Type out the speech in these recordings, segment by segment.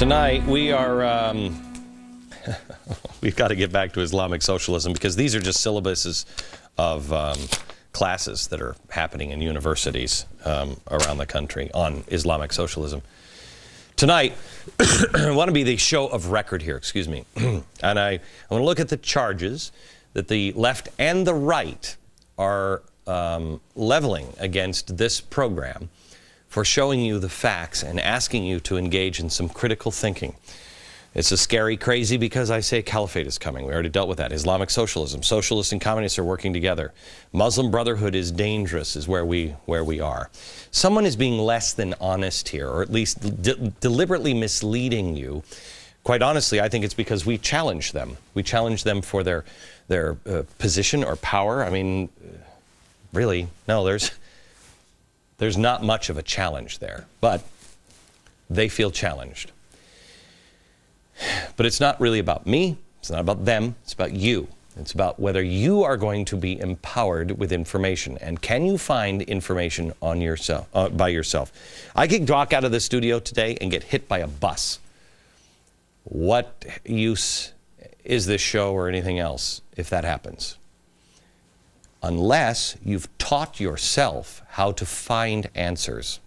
Tonight, we are, we've got to get back to Islamic socialism because these are just syllabuses of classes that are happening in universities around the country on Islamic socialism. Tonight, I want to be the show of record here, excuse me. And I want to look at the charges that the left and the right are leveling against this program for showing you the facts and asking you to engage in some critical thinking. It's a scary crazy because I say caliphate is coming. We already dealt with that. Islamic socialism. Socialists and communists are working together. Muslim brotherhood is dangerous is where we are. Someone is being less than honest here, or at least deliberately misleading you. Quite honestly, I think it's because we challenge them. We challenge them for their position or power. I mean, really, no, there's not much of a challenge there, but they feel challenged. But it's not really about me. It's not about them. It's about you. It's about whether you are going to be empowered with information. And can you find information on yourself, by yourself? I could walk out of the studio today and get hit by a bus. What use is this show or anything else if that happens? Unless you've taught yourself how to find answers.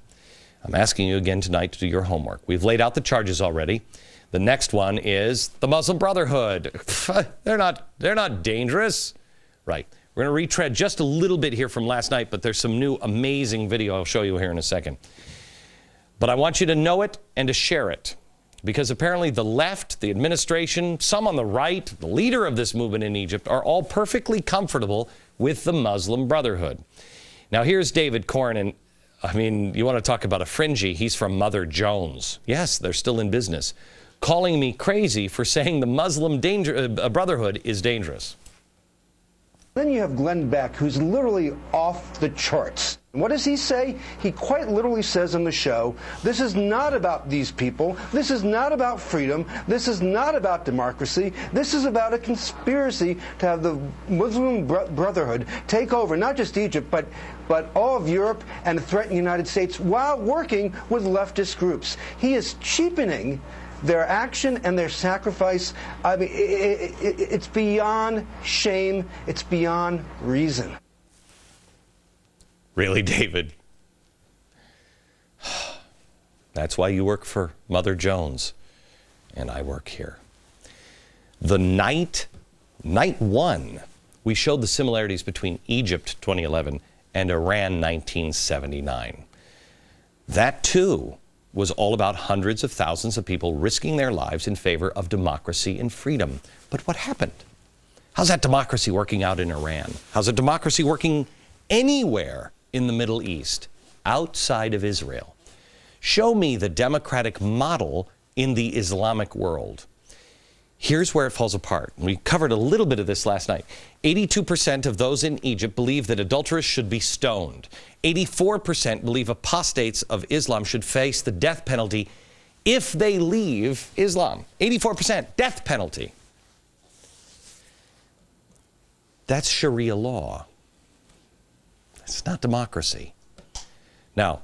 I'm asking you again tonight to do your homework. We've laid out the charges already. The next one is the Muslim Brotherhood. They're not dangerous. Right. We're going to retread just a little bit here from last night, but there's some new amazing video I'll show you here in a second. But I want you to know it and to share it. Because apparently the left, the administration, some on the right, the leader of this movement in Egypt are all perfectly comfortable with the Muslim Brotherhood. Now here's David Corn, and I mean, you want to talk about a fringy, he's from Mother Jones. Yes, they're still in business. Calling me crazy for saying the Muslim Brotherhood is dangerous. Then you have Glenn Beck, who's literally off the charts. What does he say? He quite literally says on the show, this is not about these people. This is not about freedom. This is not about democracy. This is about a conspiracy to have the Muslim Brotherhood take over not just Egypt, but all of Europe and threaten the United States while working with leftist groups. He is cheapening their action and their sacrifice. I mean, it's beyond shame. It's beyond reason. Really, David? That's why you work for Mother Jones, and I work here. The night one, we showed the similarities between Egypt 2011 and Iran 1979. That too was all about hundreds of thousands of people risking their lives in favor of democracy and freedom. But what happened? How's that democracy working out in Iran? How's that democracy working anywhere in the Middle East outside of Israel? Show me the democratic model in the Islamic world. Here's where it falls apart. We covered a little bit of this last night. 82% of those in Egypt believe that adulterers should be stoned. 84% believe apostates of Islam should face the death penalty if they leave Islam. 84% death penalty. That's Sharia law. It's not democracy. Now,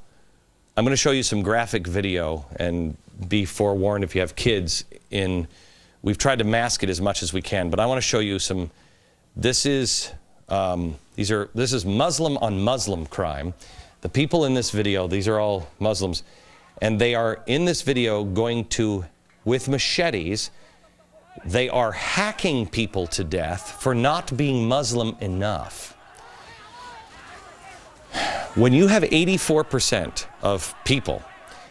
I'm going to show you some graphic video, and be forewarned if you have kids in. We've tried to mask it as much as we can, but I want to show you some. This is Muslim on Muslim crime. The people in this video, these are all Muslims, and they are in this video going to, with machetes, they are hacking people to death for not being Muslim enough. When you have 84% of people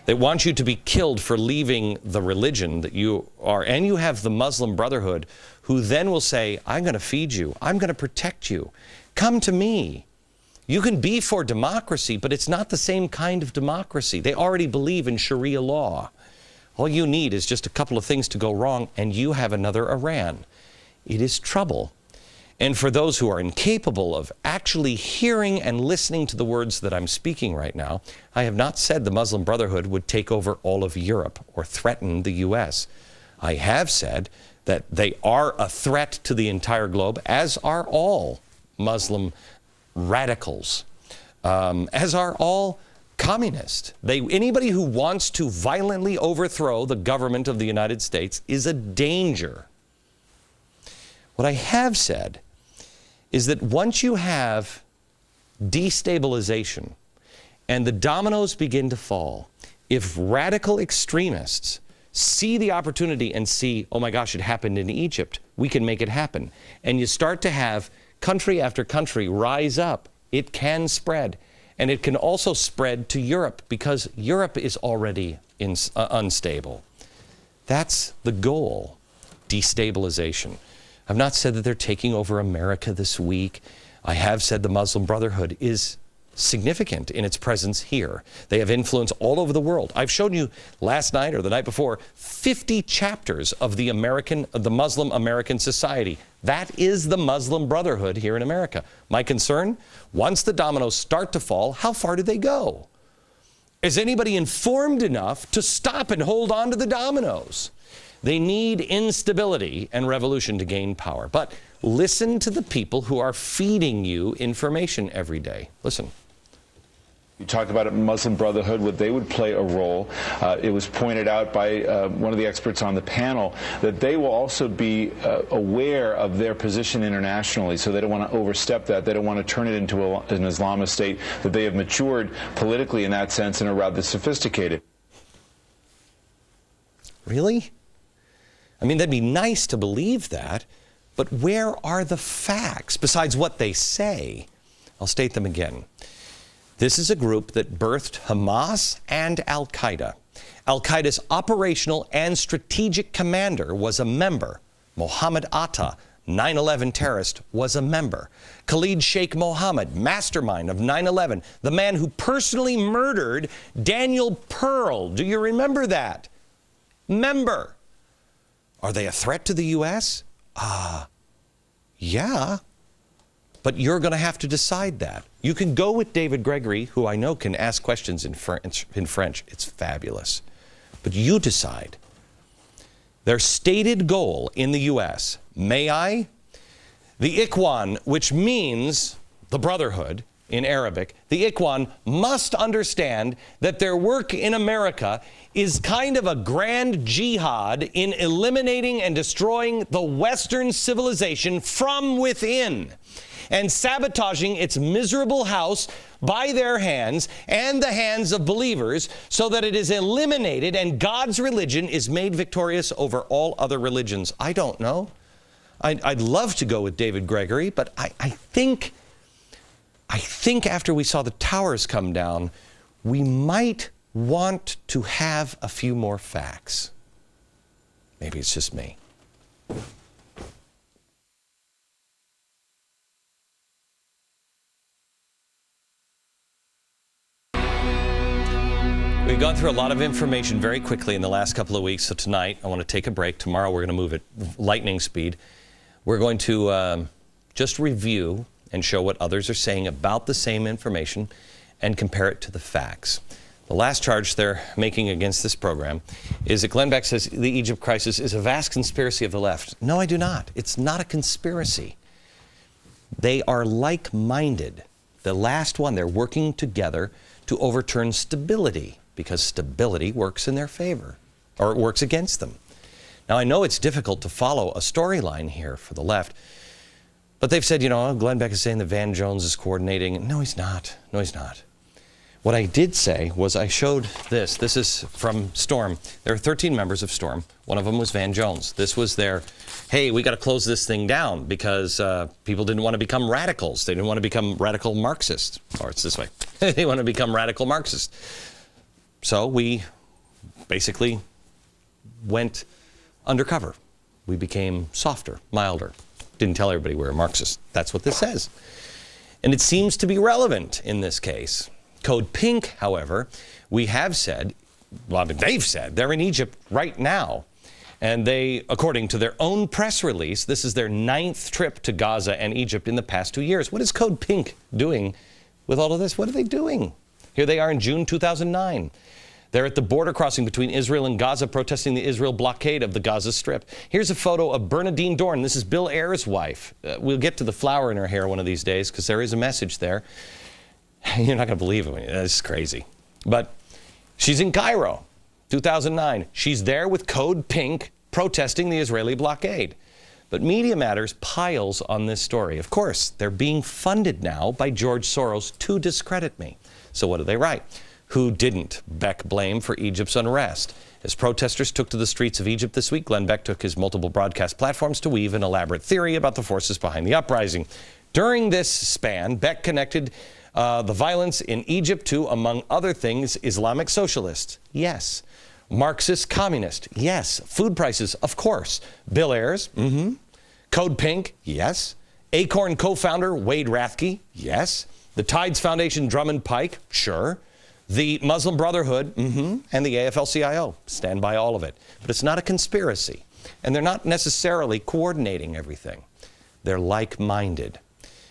that want you to be killed for leaving the religion that you are, and you have the Muslim Brotherhood who then will say, I'm going to feed you, I'm going to protect you, come to me. You can be for democracy, but it's not the same kind of democracy. They already believe in Sharia law. All you need is just a couple of things to go wrong, and you have another Iran. It is trouble. And for those who are incapable of actually hearing and listening to the words that I'm speaking right now, I have not said the Muslim Brotherhood would take over all of Europe or threaten the U.S. I have said that they are a threat to the entire globe, as are all Muslim radicals, as are all communist. Anybody who wants to violently overthrow the government of the United States is a danger. What I have said is that once you have destabilization and the dominoes begin to fall, if radical extremists see the opportunity and see, oh my gosh, it happened in Egypt, we can make it happen, and you start to have country after country rise up, it can spread. And it can also spread to Europe because Europe is already unstable. That's the goal, destabilization. I've not said that they're taking over America this week. I have said the Muslim Brotherhood is significant in its presence here. They have influence all over the world. I've shown you last night or the night before 50 chapters of the Muslim American Society. That is the Muslim Brotherhood here in America. My concern, once the dominoes start to fall, how far do they go? Is anybody informed enough to stop and hold on to the dominoes? They need instability and revolution to gain power. But listen to the people who are feeding you information every day. Listen. You talked about it, Muslim Brotherhood, would they would play a role. It was pointed out by one of the experts on the panel that they will also be aware of their position internationally, so they don't want to overstep that. They don't want to turn it into an Islamist state, that they have matured politically in that sense and are rather sophisticated. Really? I mean, that'd be nice to believe that, but where are the facts besides what they say? I'll state them again. This is a group that birthed Hamas and Al-Qaeda. Al-Qaeda's operational and strategic commander was a member. Mohammed Atta, 9/11 terrorist, was a member. Khalid Sheikh Mohammed, mastermind of 9/11, the man who personally murdered Daniel Pearl. Do you remember that? Member. Are they a threat to the U.S.? Yeah. But you're going to have to decide that. You can go with David Gregory, who I know can ask questions in French. It's fabulous. But you decide. Their stated goal in the U.S., may I? The Ikhwan, which means the Brotherhood in Arabic, the Ikhwan must understand that their work in America is kind of a grand jihad in eliminating and destroying the Western civilization from within, and sabotaging its miserable house by their hands and the hands of believers so that it is eliminated and God's religion is made victorious over all other religions. I don't know. I'd love to go with David Gregory, but I think after we saw the towers come down, we might want to have a few more facts. Maybe it's just me. We've gone through a lot of information very quickly in the last couple of weeks, so tonight I want to take a break. Tomorrow we're going to move at lightning speed. We're going to just review and show what others are saying about the same information and compare it to the facts. The last charge they're making against this program is that Glenn Beck says the Egypt crisis is a vast conspiracy of the left. No, I do not. It's not a conspiracy. They are like-minded. The last one, they're working together to overturn stability, because stability works in their favor, or it works against them. Now, I know it's difficult to follow a storyline here for the left, but they've said, you know, Glenn Beck is saying that Van Jones is coordinating. No, he's not. No, he's not. What I did say was I showed this. This is from Storm. There are 13 members of Storm. One of them was Van Jones. This was their, hey, we got to close this thing down because people didn't want to become radicals. They didn't want to become radical Marxists. Or it's this way. They want to become radical Marxists. So we basically went undercover. We became softer, milder. Didn't tell everybody we're a Marxist. That's what this says. And it seems to be relevant in this case. Code Pink, however, we have said, well, they've said they're in Egypt right now. And they, according to their own press release, this is their 9th trip to Gaza and Egypt in the past 2 years. What is Code Pink doing with all of this? What are they doing? Here they are in June 2009. They're at the border crossing between Israel and Gaza protesting the Israel blockade of the Gaza Strip. Here's a photo of Bernadine Dorn. This is Bill Ayer's wife. We'll get to the flower in her hair one of these days because there is a message there. You're not going to believe it. It's crazy. But she's in Cairo, 2009. She's there with Code Pink protesting the Israeli blockade. But Media Matters piles on this story. Of course, they're being funded now by George Soros to discredit me. So what do they write? Who didn't Beck blame for Egypt's unrest? As protesters took to the streets of Egypt this week, Glenn Beck took his multiple broadcast platforms to weave an elaborate theory about the forces behind the uprising. During this span, Beck connected the violence in Egypt to, among other things, Islamic socialists. Yes. Marxist communist. Yes. Food prices. Of course. Bill Ayers. Code Pink. Yes. Acorn co-founder Wade Rathke. Yes. The Tides Foundation Drummond Pike. Sure. The Muslim Brotherhood. And the AFL-CIO. Stand by all of it. But it's not a conspiracy. And they're not necessarily coordinating everything. They're like-minded.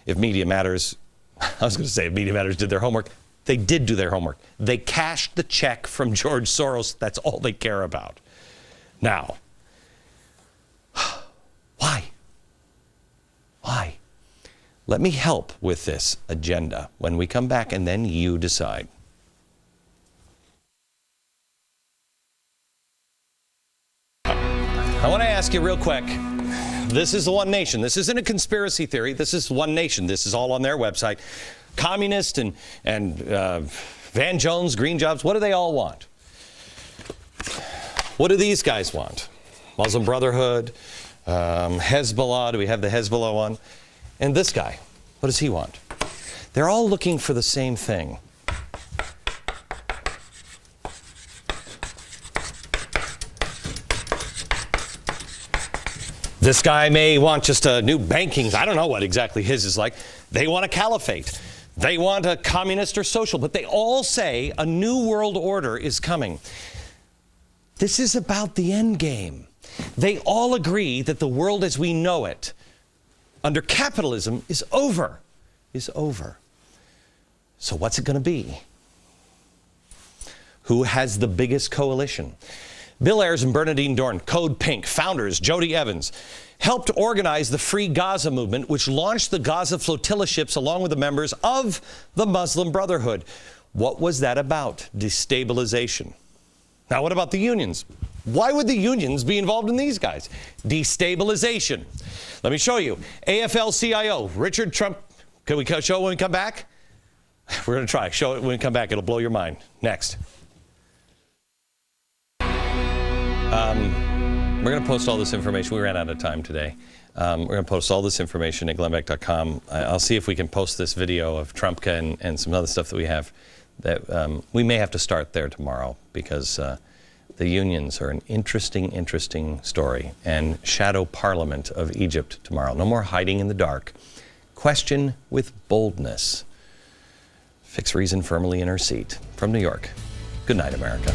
If Media Matters, if Media Matters did their homework, they did do their homework. They cashed the check from George Soros. That's all they care about. Now, why? Why? Let me help with this agenda when we come back, and then you decide. I want to ask you real quick. This is the One Nation. This isn't a conspiracy theory. This is One Nation. This is all on their website. Communist and Van Jones, Green Jobs, what do they all want? What do these guys want? Muslim Brotherhood, Hezbollah. Do we have the Hezbollah one? And this guy, what does he want? They're all looking for the same thing. This guy may want just a new banking. I don't know what exactly his is like. They want a caliphate. They want a communist or social, but they all say a new world order is coming. This is about the end game. They all agree that the world as we know it under capitalism is over. So what's it going to be? Who has the biggest coalition? Bill Ayers and Bernadine Dorn, Code Pink, founders Jody Evans, helped organize the Free Gaza movement, which launched the Gaza flotilla ships along with the members of the Muslim Brotherhood. What was that about? Destabilization. Now, what about the unions? Why would the unions be involved in these guys? Destabilization. Let me show you. AFL-CIO, Richard Trump. Can we show it when we come back? We're going to try. Show it when we come back. It'll blow your mind. Next. We're going to post all this information. We ran out of time today. We're going to post all this information at glennbeck.com. I'll see if we can post this video of Trumpka and some other stuff that we have. That we may have to start there tomorrow because the unions are an interesting story. And shadow parliament of Egypt tomorrow. No more hiding in the dark. Question with boldness. Fix reason firmly in her seat. From New York. Good night, America.